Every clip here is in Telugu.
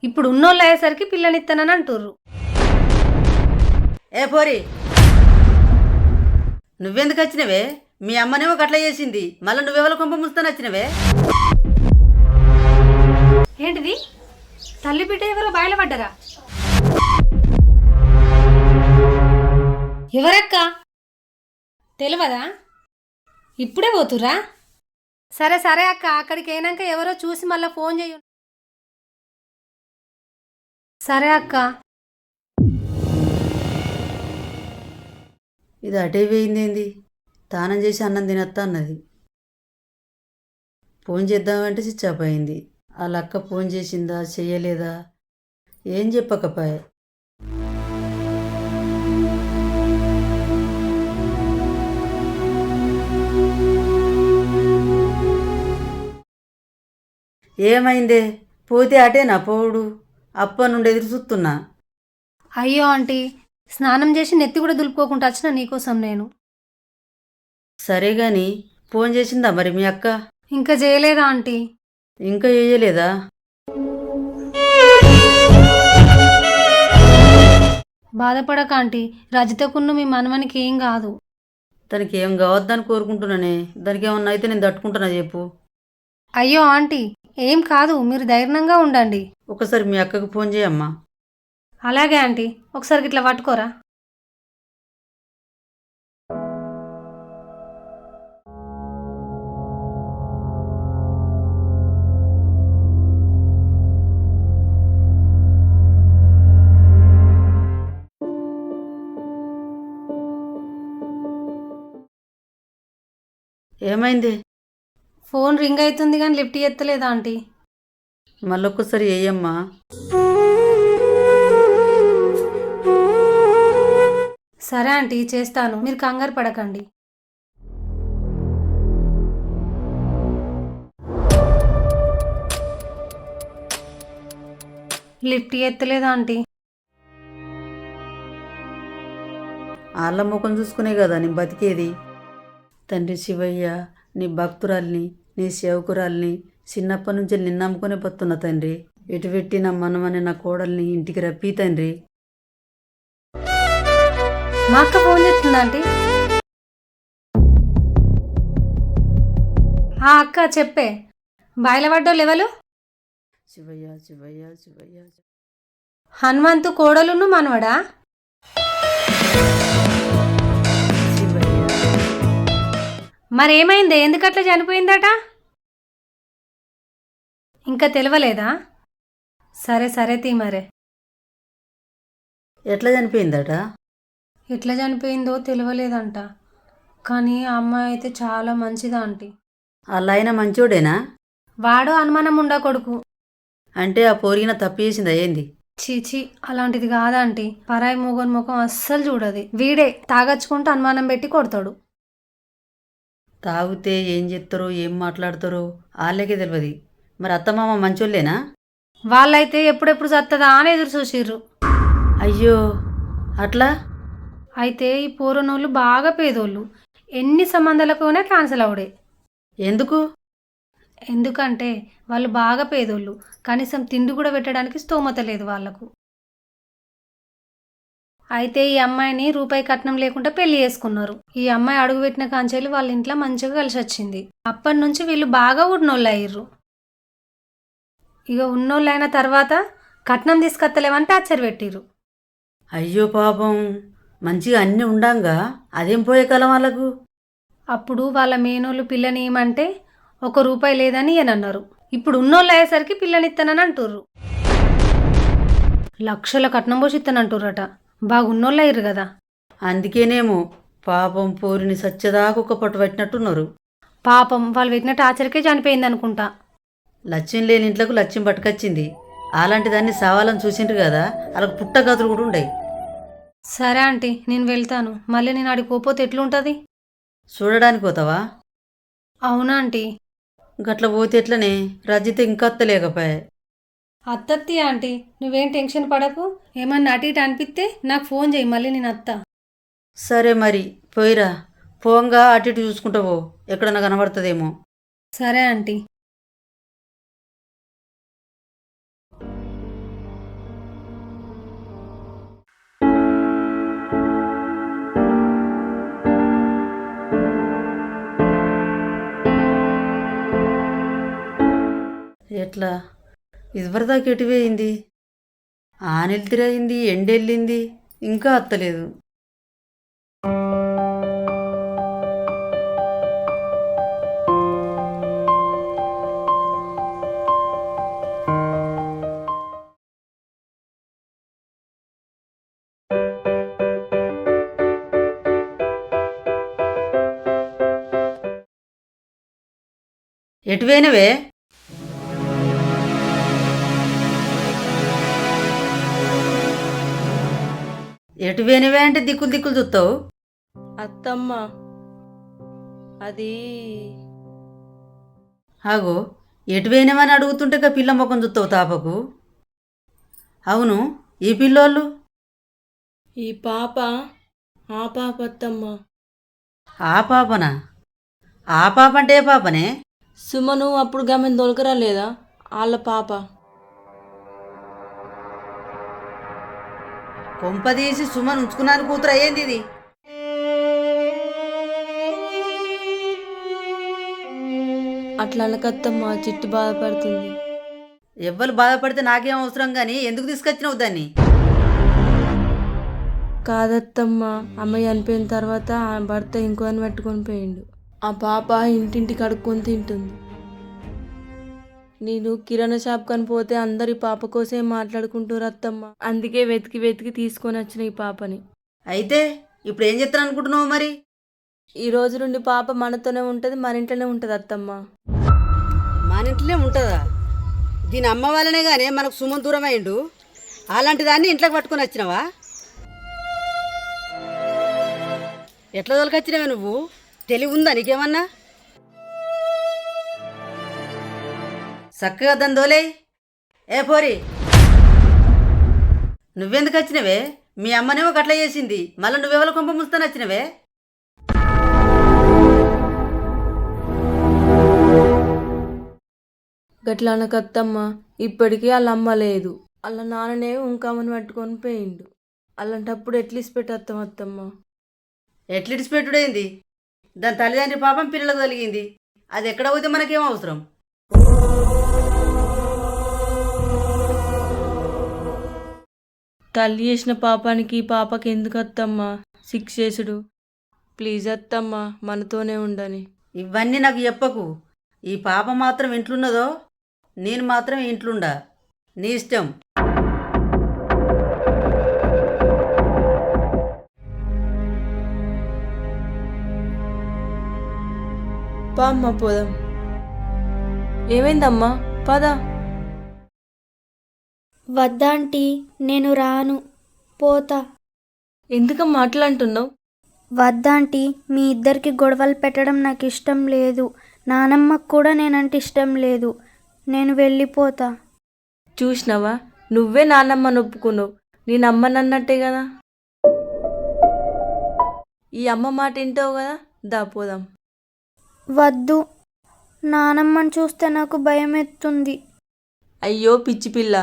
ఇప్పుడు ఉన్నోళ్ళు అయ్యేసరికి పిల్లనిస్తానని అంటుర్రు. ఏ పోరి, నువ్వెందుకు వచ్చినవే? మీ అమ్మనేమో గట్ల చేసింది, మళ్ళీ నువ్వెవరి కొంప ముస్తాను వచ్చినవే? ఏంటిది? తల్లి బిడ్డ ఎవరో బయలుపడ్డరా? ఎవరక్క? తెలియదా? ఇప్పుడే పోతురా? సరే సరే అక్క, అక్కడికి అయినాక ఎవరో చూసి మళ్ళీ ఫోన్ చేయు. సరే అక్క. ఇది అటే పోయిందేంది? తానం చేసి అన్నం తినత్తా అన్నది. ఫోన్ చేద్దామంటే స్విచ్ ఆఫ్ అయింది. వాళ్ళ అక్క ఫోన్ చేసిందా చెయ్యలేదా ఏం చెప్పకపాయే. ఏమైందే? పోతే అటేనా పోవుడు? అప్ప నుండి ఎదురు చూస్తున్నా. అయ్యో ఆంటీ, స్నానం చేసి నెత్తి కూడా దులుపుకోకుండా వచ్చిన నీకోసం నేను. సరే గాని ఫోన్ చేసిందా మరి మీ అక్క? ఇంకా చేయలేదా ఆంటీ? ఇంకా చేయలేదా? బాధపడక ఆంటీ, రజితకున్ను మీ మనవనికి ఏం కాదు. తనకి ఏం కావద్దని కోరుకుంటున్నానే. దానికి ఏమన్నా అయితే నేను తట్టుకుంటున్నా చెప్పు. అయ్యో ఆంటీ, ఏం కాదు, మీరు ధైర్యంగా ఉండండి. ఒకసారి మీ అక్కకు ఫోన్ చేయమ్మా. అలాగే ఆంటీ, ఒకసారి ఇట్లా పట్టుకోరా. ఏమైంది? ఫోన్ రింగ్ అవుతుంది కానీ లిఫ్ట్ ఎత్తలేదా ఆంటీ? మళ్ళొక్కసారి వేయమ్మా. సరే ఆంటీ, చేస్తాను, మీరు కంగారు పడకండి. లిఫ్ట్ ఎత్తలేదా ఆంటీ? వాళ్ళ ముఖం చూసుకునే కదా నీ బతికేది. తండ్రి శివయ్య, నీ భక్తురాల్ని, నీ సేవకురాల్ని చిన్నప్పటి నుంచి నిన్ను నమ్ముకునే బతున్నా తండ్రి. ఎటు పెట్టి నా మనమనే నా కోడల్ని ఇంటికి రప్పి తండ్రి. మా అక్క ఫోన్ చేస్తుందా ఆంటీ? అక్క చెప్పే, బయలుపడ్డో లెవెలు? శివయ్య శివయ్య శివయ్య. హనుమంతు కోడలును మనవడా? శివయ్య. మరేమైంది? ఎందుకట్లా చనిపోయిందట? ఇంకా తెలియలేదా? సరే సరే తీ మరే. ఎట్లా చనిపోయిందట? ఎట్లా చనిపోయిందో తెలియలేదంట, కానీ ఆ అమ్మాయి అయితే చాలా మంచిదా ఆంటీ. అలా అయినా మంచోడేనా? వాడు అనుమానం ఉండా కొడుకు. అంటే ఆ పోరిగిన తప్పు చేసిందా ఏంది? చీచి, అలాంటిది కాదంటీ. పరాయి మూగని ముఖం అస్సలు చూడది. వీడే తాగచ్చుకుంటూ అనుమానం పెట్టి కొడతాడు. తాగితే ఏం చేస్తారో ఏం మాట్లాడతారో వాళ్ళకే తెలియదు. మరి అత్తమామ మంచోళ్ళేనా? వాళ్ళైతే ఎప్పుడెప్పుడు చత్తదా అని ఎదురు చూసిర్రు. అయ్యో అట్లా? అయితే ఈ పూరనోళ్ళు బాగా పేదోళ్ళు. ఎన్ని సంబంధాలకునే క్యాన్సిల్ అవుడే. ఎందుకు? ఎందుకంటే వాళ్ళు బాగా పేదోళ్ళు, కనీసం తిండి కూడా పెట్టడానికి స్తోమత లేదు వాళ్లకు. అయితే ఈ అమ్మాయిని రూపాయి కట్నం లేకుండా పెళ్లి చేసుకున్నారు. ఈ అమ్మాయి అడుగుపెట్టిన కాంచెలు వాళ్ళ ఇంట్లో మంచిగా కలిసి వచ్చింది. అప్పటి నుంచి వీళ్ళు బాగా ఉన్నోళ్ళు అయ్యారు. ఇక ఉన్నోళ్ళు అయిన తర్వాత కట్నం తీసుకొత్తలేమని టార్చర్ పెట్టిర్రు. అయ్యో పాపం, మంచిగా అన్నీ ఉండంగా అదేం పోయే కాలం వాళ్ళకు. అప్పుడు వాళ్ళ మేనోళ్ళు పిల్లనియమంటే ₹1 లేదని ఈయనన్నారు. ఇప్పుడు ఉన్నోళ్ళు అయ్యేసరికి పిల్లనిస్తానని అంటుర్రు. లక్షల కట్నం పోసి ఇస్తానంటుర్రట. బాగున్నోళ్ళు అయ్యారు కదా. అందుకేనేమో పాపం పోరిని సచ్చదాకా ఒక పట్టు పట్టినట్టున్నారు. పాపం వాళ్ళు పెట్టిన టార్చర్కే చనిపోయింది అనుకుంటా. లక్ష్యం లేని ఇంట్లోకి లక్ష్యం పట్టుకొచ్చింది. అలాంటి దాన్ని సావాలని చూసిండ్రు కదా, వాళ్ళకు పుట్టగతులు కూడా ఉండయి. సరే ఆంటీ, నేను వెళ్తాను. మళ్ళీ నేను ఆడికి పోతే ఎట్లుంటుంది? చూడడానికి పోతావా? అవునా ఆంటీ? గట్ల పోతే ఎట్లనే? రజిత ఇంకా అత్తలేకపోయా. అత్తత్తి ఆంటీ, నువ్వేం టెన్షన్ పడకు. ఏమన్నా అటు ఇటు అనిపిస్తే నాకు ఫోన్ చేయి, మళ్ళీ నేను అత్తా. సరే మరి పోయిరా. పోంగా అటు ఇటు చూసుకుంటావో, ఎక్కడన్నా కనబడుతుందేమో. సరే ఆంటీ. ఎట్లా ఇదివరదాకా ఎటువేయింది? ఆనెల్తిరయింది, ఎండెళ్ళింది, ఇంకా అత్తలేదు. ఎటువేనవే? ఎటువేనవే అంటే దిక్కులు దిక్కులు చూస్తావు. అత్తమ్మ అది ఆగో, ఎటువేనవని అడుగుతుంటే ఇక పిల్ల ముఖం చూస్తావు తాపకు. అవును, ఈ పిల్లోళ్ళు? ఈ పాప ఆ పాప అత్తమ్మ. ఆ పాపనా? ఆ పాప అంటే ఏ పాపనే? సుమను అప్పుడు గమెన్ దొలకరా లేదా వాళ్ళ పాప. కొంపదీసి సుమన్ ఉంచుకున్నాను కూతురు అయ్యింది ఇది. అట్లా అనకత్తమ్మ, చిట్టు బాధపడుతుంది. ఎవ్వరు బాధపడితే నాకేం అవసరం కానీ ఎందుకు తీసుకొచ్చినావు దాన్ని? కాదత్తమ్మ, అమ్మాయి చనిపోయిన తర్వాత ఆ భర్త ఇంకోని పెట్టుకొని పోయిండు. ఆ పాప ఇంటింటి కడుక్కొని తింటుంది. నేను కిరాణా షాప్ కని పోతే అందరు ఈ పాప కోసమే మాట్లాడుకుంటారు అత్తమ్మ. అందుకే వెతికి వెతికి తీసుకొని వచ్చిన ఈ పాపని. అయితే ఇప్పుడు ఏం చేస్తాను అనుకుంటున్నావు మరి? ఈ రోజు నుండి పాప మనతోనే ఉంటుంది, మన ఇంట్లోనే ఉంటుంది అత్తమ్మ. మన ఇంట్లోనే ఉంటుందా? దీని అమ్మ వాళ్ళనే కానీ మనకు సుమన్ దూరం అయిండు. అలాంటి దాన్ని ఇంట్లోకి పట్టుకొని వచ్చినావా? ఎట్లా తోలుకొచ్చినావే నువ్వు? తెలివి ఉందా నీకేమన్నా? చక్కగా దాన్ని దోలే. ఏ పోరి, నువ్వెందుకు వచ్చినవే? మీ అమ్మనేమో గట్ల చేసింది, మళ్ళీ నువ్వెవరు కొంప ముస్తాను వచ్చినవే? గట్లా అనకత్తమ్మ, ఇప్పటికీ వాళ్ళ అమ్మ లేదు, వాళ్ళ నాన్ననే ఉంకామని పట్టుకొని పోయిండు. అలాంటప్పుడు ఎట్లీసి పెట్టేస్తాం అత్తమ్మ? ఎట్లిడిసి పెట్టుడైంది? దాని తల్లిదండ్రి పాపం పిల్లలకు కలిగింది. అది ఎక్కడ పోతే మనకేం అవసరం? తల్లి చేసిన పాపానికి ఈ పాపకి ఎందుకు అత్తమ్మ శిక్ష చేసుడు? ప్లీజ్ అత్తమ్మ, మనతోనే ఉండని. ఇవన్నీ నాకు చెప్పకు. ఈ పాప మాత్రం ఇంట్లున్నదో, నేను మాత్రం ఇంట్లుండా. నీ ఇష్టం. పా అమ్మ, పోదాం. ఏమైందమ్మా? పద. వద్దాంటీ, నేను రాను, పోతా. ఎందుకమ్మా అట్లా అంటున్నావు? వద్దాంటీ, మీ ఇద్దరికి గొడవలు పెట్టడం నాకు ఇష్టం లేదు. నానమ్మకు కూడా నేనంటే ఇష్టం లేదు. నేను వెళ్ళిపోతా. చూసినావా, నువ్వే నాన్నమ్మ నొప్పుకున్నావు. నేను అమ్మనన్నట్టే కదా. ఈ అమ్మ మాట వింటావు కదా, దా పోదాం. వద్దు, నానమ్మని చూస్తే నాకు భయం ఎత్తుంది. అయ్యో పిచ్చి పిల్ల,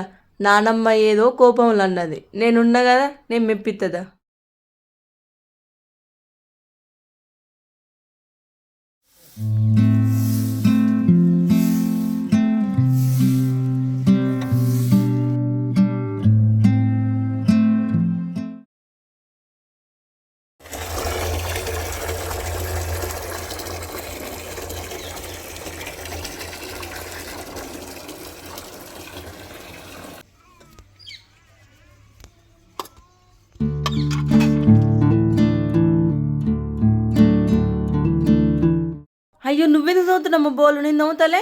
నానమ్మ ఏదో కోపంలో అన్నది, నేనున్నా కదా, నేను మెప్పిత్తదా. అయ్యో నువ్వెందుకు చదువుతున్నామ్మా బోలు? నేను నవ్వుతలే.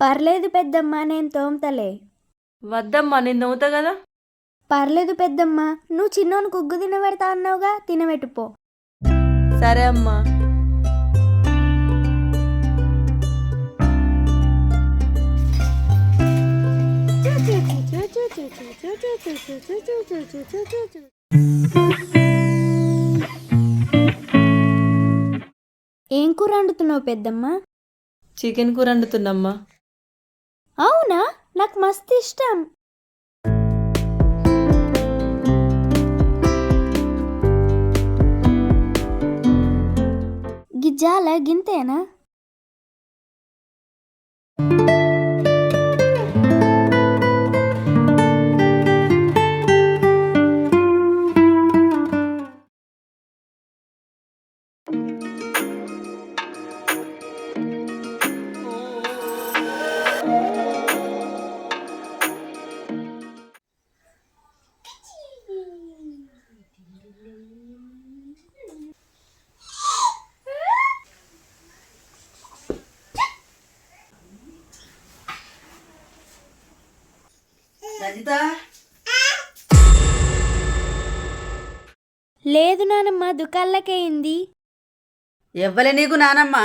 పర్లేదు పెద్దమ్మ, నేను తోముతలే. వద్దమ్మా, నేను నవ్వుతా కదా. పర్లేదు పెద్దమ్మ, నువ్వు చిన్నోనికి ఉగ్గు తినబెడతా అన్నావుగా, తినబెట్టుపో. సరే అమ్మా. ఏం కూర వండుతున్నావు పెద్దమ్మ? చికెన్ కూర వండుతున్నమ్మా. అవునా, నాకు మస్తు ఇష్టం. గిజ్జాల గింతేనా? రజిత లేదు నానమ్మ దుకాళ్ళకేయింది. ఎవ్వలే నీకు నానమ్మ?